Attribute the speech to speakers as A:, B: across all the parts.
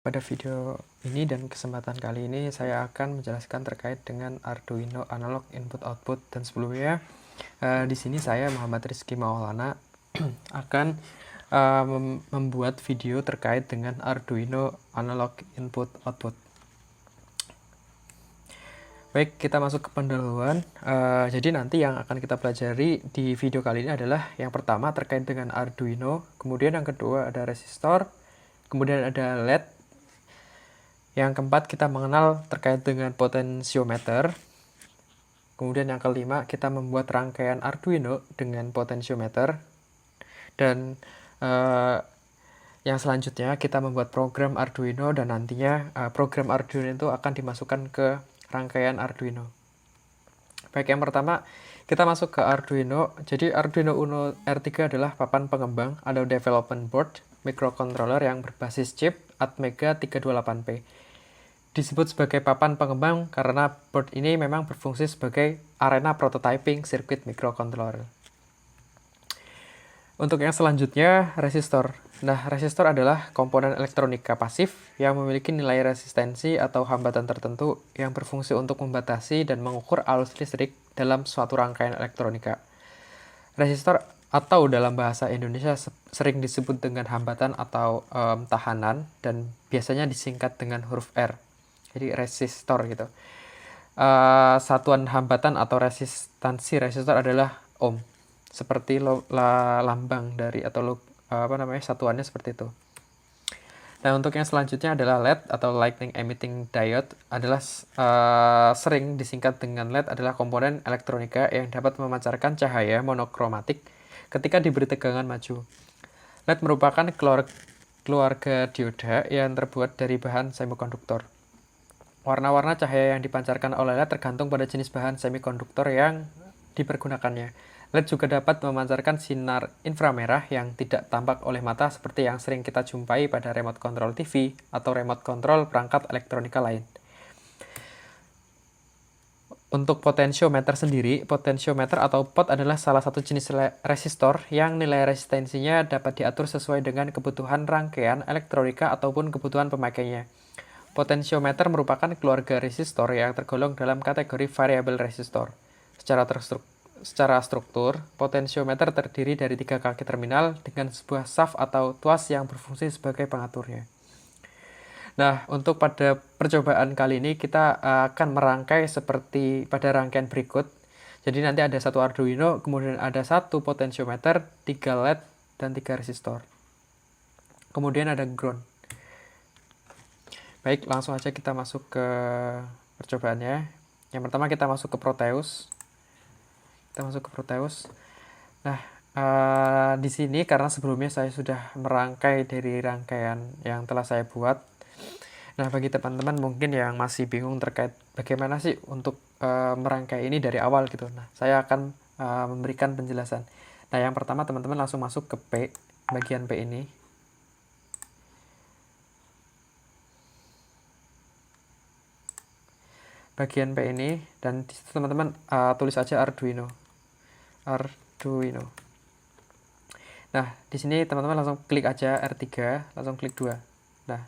A: Pada video ini dan kesempatan kali ini saya akan menjelaskan terkait dengan Arduino analog input output, dan sebelumnya di sini saya Muhammad Rizky Maulana akan membuat video terkait dengan Arduino analog input output. Baik, kita masuk ke pendahuluan. Jadi nanti yang akan kita pelajari di video kali ini adalah yang pertama terkait dengan Arduino, kemudian yang kedua ada resistor, kemudian ada LED. Yang keempat, kita mengenal terkait dengan potensiometer. Kemudian yang kelima, kita membuat rangkaian Arduino dengan potensiometer. Dan yang selanjutnya, kita membuat program Arduino, dan nantinya program Arduino itu akan dimasukkan ke rangkaian Arduino. Baik, yang pertama, kita masuk ke Arduino. Jadi Arduino Uno R3 adalah papan pengembang atau development board microcontroller yang berbasis chip Atmega 328P. Disebut sebagai papan pengembang karena board ini memang berfungsi sebagai arena prototyping sirkuit microcontroller. Untuk yang selanjutnya, resistor. Nah, resistor adalah komponen elektronika pasif yang memiliki nilai resistensi atau hambatan tertentu yang berfungsi untuk membatasi dan mengukur arus listrik dalam suatu rangkaian elektronika. Resistor atau dalam bahasa Indonesia sering disebut dengan hambatan atau tahanan, dan biasanya disingkat dengan huruf R. Jadi resistor gitu. Satuan hambatan atau resistansi resistor adalah ohm. Seperti lambang dari atau satuannya seperti itu. Nah, untuk yang selanjutnya adalah LED atau Lightning Emitting Diode, adalah sering disingkat dengan LED, adalah komponen elektronika yang dapat memancarkan cahaya monokromatik ketika diberi tegangan maju. LED merupakan keluarga dioda yang terbuat dari bahan semikonduktor. Warna-warna cahaya yang dipancarkan oleh LED tergantung pada jenis bahan semikonduktor yang dipergunakannya. LED juga dapat memancarkan sinar inframerah yang tidak tampak oleh mata seperti yang sering kita jumpai pada remote control TV atau remote control perangkat elektronika lain. Untuk potensiometer sendiri, potensiometer atau pot adalah salah satu jenis resistor yang nilai resistensinya dapat diatur sesuai dengan kebutuhan rangkaian elektronika ataupun kebutuhan pemakainya. Potensiometer merupakan keluarga resistor yang tergolong dalam kategori variabel resistor. Secara struktur, potensiometer terdiri dari 3 kaki terminal dengan sebuah shaft atau tuas yang berfungsi sebagai pengaturnya. Nah, untuk pada percobaan kali ini kita akan merangkai seperti pada rangkaian berikut. Jadi nanti ada satu Arduino, kemudian ada satu potensiometer, 3 LED, dan 3 resistor. Kemudian ada ground. Baik, langsung aja kita masuk ke percobaannya. Yang pertama kita masuk ke Proteus. Nah, di sini karena sebelumnya saya sudah merangkai dari rangkaian yang telah saya buat. Nah, bagi teman-teman mungkin yang masih bingung terkait bagaimana sih untuk merangkai ini dari awal gitu. Nah, saya akan memberikan penjelasan. Nah, yang pertama teman-teman langsung masuk ke P, bagian P ini. Bagian P ini, dan di situ teman-teman tulis aja Arduino. Nah, di sini teman-teman langsung klik aja R3, langsung klik 2. Nah,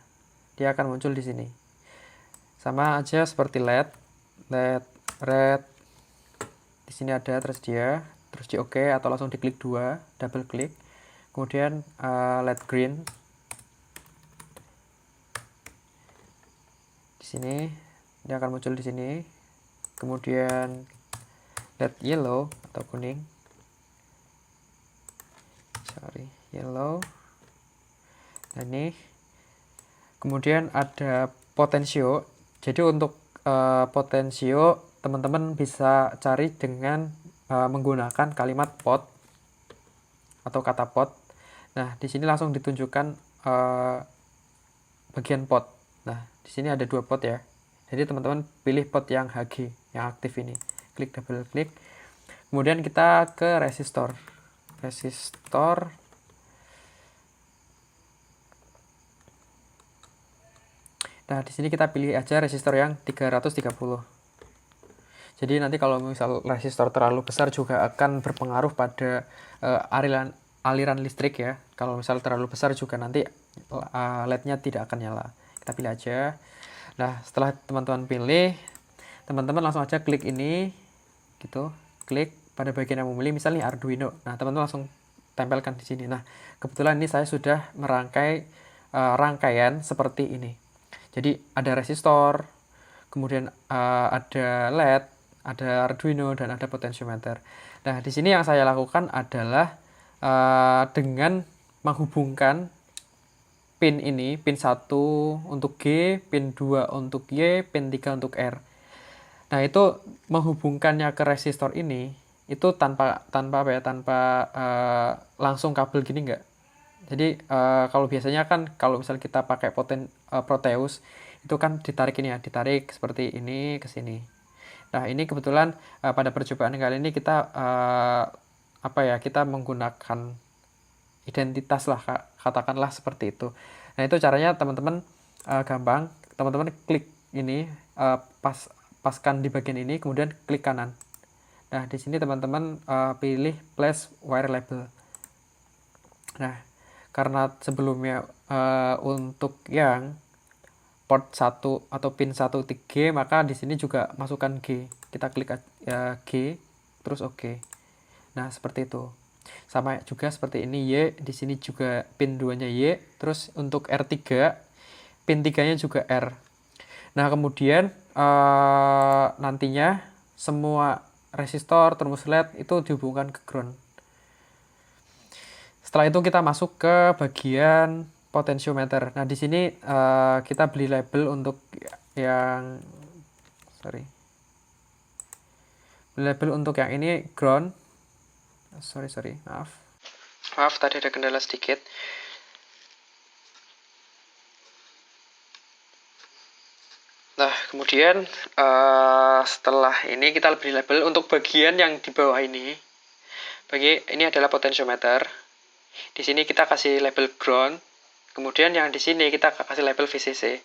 A: dia akan muncul di sini. Sama aja seperti LED, red. Di sini ada tersedia, terus di OK atau langsung diklik 2, double klik. Kemudian LED green. Di sini dia akan muncul di sini. Kemudian LED yellow atau kuning. Yellow. Nah, ini. Kemudian ada potensio. Jadi untuk potensio teman-teman bisa cari dengan menggunakan kalimat pot atau kata pot. Nah, di sini langsung ditunjukkan bagian pot. Nah, di sini ada 2 pot ya. Jadi teman-teman pilih pot yang HG, yang aktif ini. Klik double klik. Kemudian kita ke resistor. Nah, di sini kita pilih aja resistor yang 330. Jadi nanti kalau misal resistor terlalu besar juga akan berpengaruh pada aliran listrik ya. Kalau misal terlalu besar juga nanti LED-nya tidak akan nyala. Kita pilih aja. Nah, setelah teman-teman pilih, teman-teman langsung aja klik ini, gitu. Klik pada bagian yang memilih, misalnya Arduino. Nah, teman-teman langsung tempelkan di sini. Nah, kebetulan ini saya sudah merangkai rangkaian seperti ini. Jadi ada resistor, kemudian ada LED, ada Arduino, dan ada potentiometer. Nah, di sini yang saya lakukan adalah dengan menghubungkan pin ini, pin 1 untuk G, pin 2 untuk Y, pin 3 untuk R. Nah, itu menghubungkannya ke resistor ini itu tanpa langsung kabel gini enggak. Jadi kalau biasanya kan kalau misalnya kita pakai Proteus itu kan ditarik ini ya, ditarik seperti ini ke sini. Nah, ini kebetulan pada percobaan kali ini kita kita menggunakan identitas lah, katakanlah seperti itu. Nah, itu caranya teman-teman gampang. Teman-teman klik ini, paskan di bagian ini, kemudian klik kanan. Nah, di sini teman-teman pilih place wire label. Nah, karena sebelumnya untuk yang port 1 atau pin 1 G, maka di sini juga masukkan G. Kita klik G, terus OK. Nah, seperti itu. Sama juga seperti ini Y, di sini juga pin 2-nya Y, terus untuk R3, pin 3-nya juga R. Nah, kemudian nantinya semua resistor, termos LED itu dihubungkan ke ground. Setelah itu kita masuk ke bagian potentiometer. Nah, di sini kita beli label untuk yang label untuk yang ini ground. Maaf, tadi ada kendala sedikit. Nah, kemudian setelah ini kita beri label untuk bagian yang di bawah ini. Ini adalah potentiometer. Di sini kita kasih label ground. Kemudian yang di sini kita kasih label VCC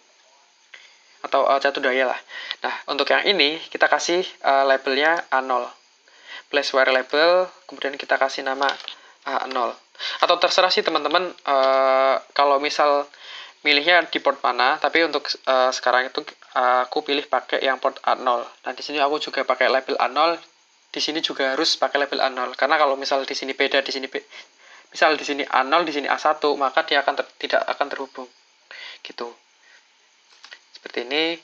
A: atau catu daya lah. Nah, untuk yang ini kita kasih labelnya A0. Place wire label, kemudian kita kasih nama A0. Atau terserah sih teman-teman kalau misal milihnya di port mana, tapi untuk sekarang itu aku pilih pakai yang port A0. Nah, di sini aku juga pakai label A0, di sini juga harus pakai label A0. Karena kalau misal di sini beda, misal di sini A0, di sini A1, maka dia tidak akan terhubung. Gitu. Seperti ini.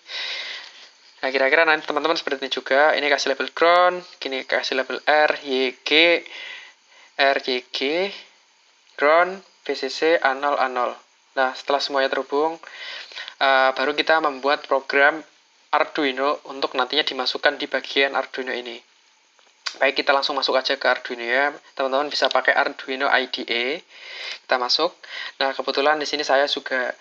A: Nah, kira-kira nanti teman-teman seperti ini juga. Ini kasih label ground, gini kasih label R, YG, RYG, ground, VCC, A0, A0. Nah, setelah semuanya terhubung, baru kita membuat program Arduino untuk nantinya dimasukkan di bagian Arduino ini. Baik, kita langsung masuk aja ke Arduino ya. Teman-teman bisa pakai Arduino IDE. Kita masuk. Nah, kebetulan di sini saya juga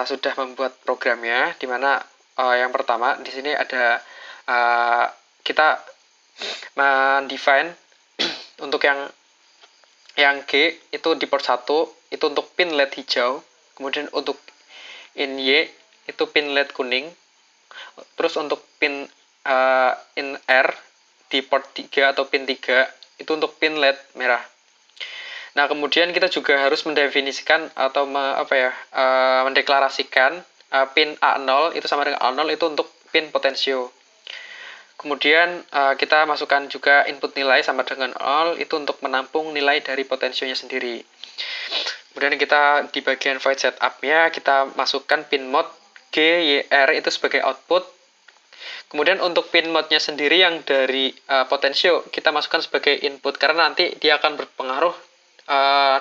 A: sudah membuat programnya, di mana yang pertama di sini ada kita mendefine untuk yang G itu di port 1 itu untuk pin LED hijau, kemudian untuk in Y itu pin LED kuning, terus untuk pin in R di port 3 atau pin 3 itu untuk pin LED merah. Nah, kemudian kita juga harus mendefinisikan atau mendeklarasikan pin A0 itu sama dengan A0 itu untuk pin potensio. Kemudian kita masukkan juga input nilai sama dengan 0 itu untuk menampung nilai dari potensionya sendiri. Kemudian kita di bagian void setup-nya kita masukkan pin mode G, Y, R itu sebagai output. Kemudian untuk pin mode-nya sendiri yang dari potensio kita masukkan sebagai input karena nanti dia akan berpengaruh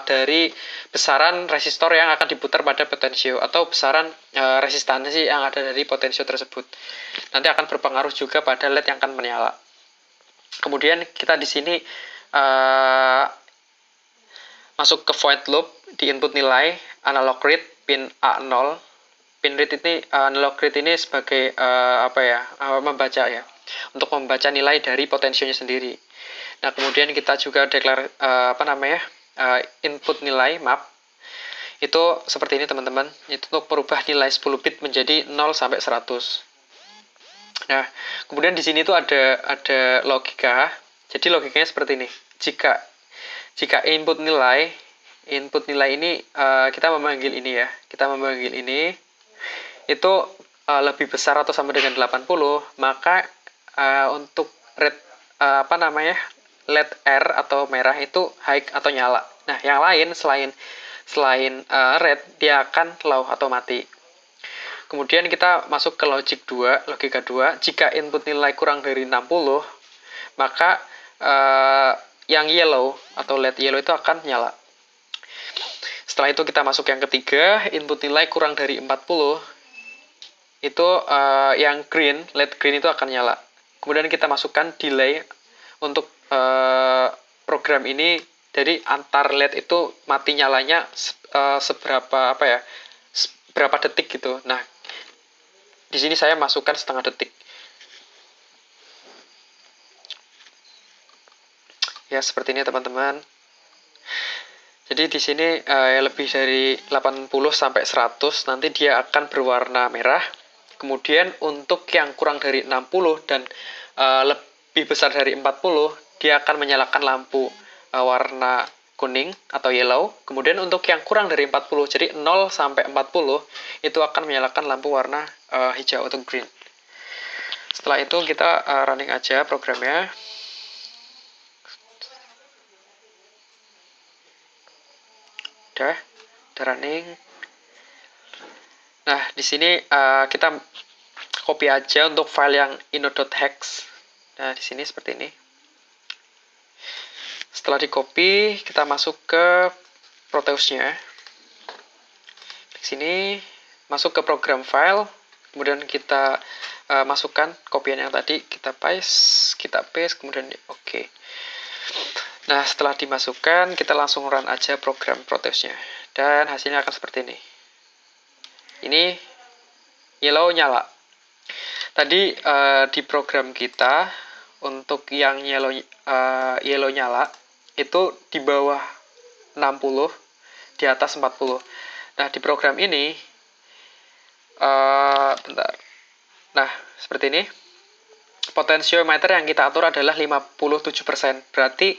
A: dari besaran resistor yang akan diputar pada potensio atau besaran resistansi yang ada dari potensio tersebut. Nanti akan berpengaruh juga pada LED yang akan menyala. Kemudian kita di sini masuk ke void loop di input nilai analog read pin A0. Pin read ini analog read ini sebagai membaca ya, untuk membaca nilai dari potensionya sendiri. Nah, kemudian kita juga input nilai map itu seperti ini teman-teman. Itu untuk merubah nilai 10 bit menjadi 0 sampai 100. Nah, kemudian di sini tuh ada logika. Jadi logikanya seperti ini. Jika input nilai ini kita memanggil ini ya. Kita memanggil ini. itu lebih besar atau sama dengan 80, maka untuk red LED R atau merah itu high atau nyala. Nah, yang lain selain red, dia akan low atau mati. Kemudian kita masuk ke logika 2. Jika input nilai kurang dari 60, maka yang yellow atau LED yellow itu akan nyala. Setelah itu kita masuk yang ketiga, input nilai kurang dari 40, itu yang green, LED green itu akan nyala. Kemudian kita masukkan delay untuk program ini, jadi antar LED itu mati nyalanya berapa detik gitu. Nah, di sini saya masukkan setengah detik. Ya, seperti ini teman-teman. Jadi di sini lebih dari 80 sampai 100 nanti dia akan berwarna merah. Kemudian untuk yang kurang dari 60 dan lebih besar dari 40, dia akan menyalakan lampu warna kuning atau yellow. Kemudian untuk yang kurang dari 40, jadi 0 sampai 40, itu akan menyalakan lampu warna hijau atau green. Setelah itu kita running aja programnya. Udah running. Nah, di sini kita copy aja untuk file yang inode.hex. Nah, di sini seperti ini. Setelah di copy, kita masuk ke Proteus-nya. Di sini masuk ke program file, kemudian kita masukkan kopian yang tadi, kita paste, kemudian oke. Nah, setelah dimasukkan, kita langsung run aja program Proteus-nya. Dan hasilnya akan seperti ini. Ini yellow nyala. Tadi di program kita untuk yang yellow nyala itu di bawah 60, di atas 40. Nah, di program ini bentar. Nah, seperti ini. Potentiometer yang kita atur adalah 57%. Berarti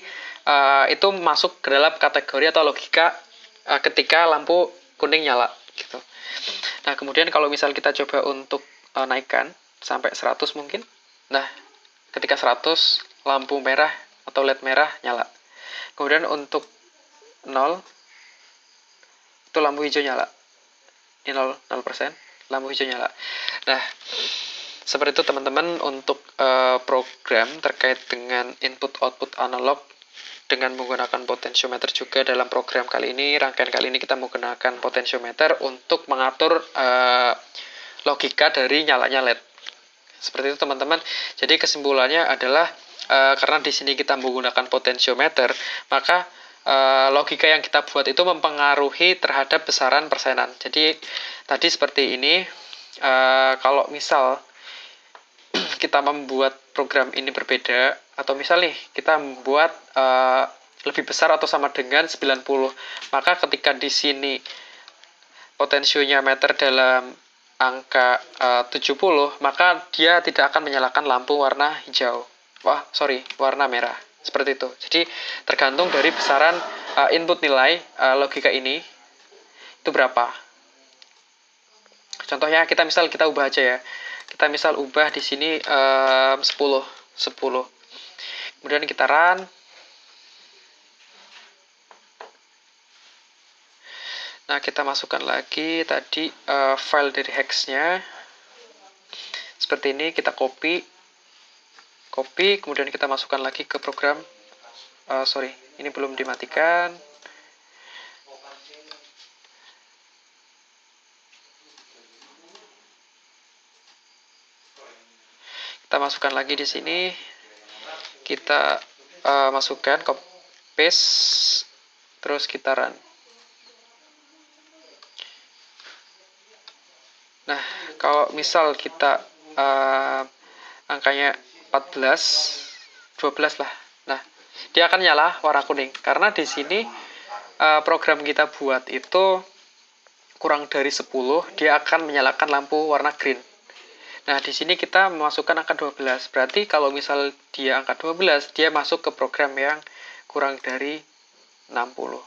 A: itu masuk ke dalam kategori atau logika ketika lampu kuning nyala gitu. Nah, kemudian kalau misal kita coba untuk naikkan sampai 100 mungkin. Nah, ketika 100, lampu merah atau LED merah nyala. Kemudian untuk 0, itu lampu hijau nyala. Ini 0%, lampu hijau nyala. Nah, seperti itu teman-teman untuk program terkait dengan input-output analog dengan menggunakan potentiometer juga. Dalam program kali ini, rangkaian kali ini kita menggunakan potentiometer untuk mengatur logika dari nyalanya LED. Seperti itu teman-teman. Jadi kesimpulannya adalah karena di sini kita menggunakan potentiometer, maka logika yang kita buat itu mempengaruhi terhadap besaran persenan. Jadi tadi seperti ini, kalau misal kita membuat program ini berbeda, atau misal nih kita membuat lebih besar atau sama dengan 90, maka ketika di sini potensionya meter dalam angka 70, maka dia tidak akan menyalakan lampu warna hijau. Warna merah. Seperti itu. Jadi tergantung dari besaran input nilai logika ini itu berapa. Contohnya kita ubah aja ya. Kita misal ubah di sini 10. Kemudian kita run. Nah, kita masukkan lagi tadi file dari hex-nya. Seperti ini, kita copy, kemudian kita masukkan lagi ke program. Ini belum dimatikan. Kita masukkan lagi di sini. Kita masukkan, copy paste, terus kita run. Nah, kalau misal kita angkanya 14, 12 lah. Nah, dia akan nyala warna kuning. Karena di sini program kita buat itu kurang dari 10, dia akan menyalakan lampu warna green. Nah, di sini kita memasukkan angka 12. Berarti kalau misal dia angka 12, dia masuk ke program yang kurang dari 60.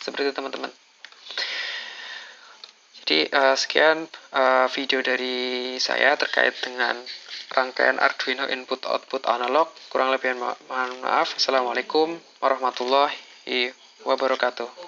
A: Seperti itu, teman-teman. Jadi Jadi sekian video dari saya terkait dengan rangkaian Arduino input output analog. Kurang lebih mohon maaf. Assalamualaikum warahmatullahi wabarakatuh.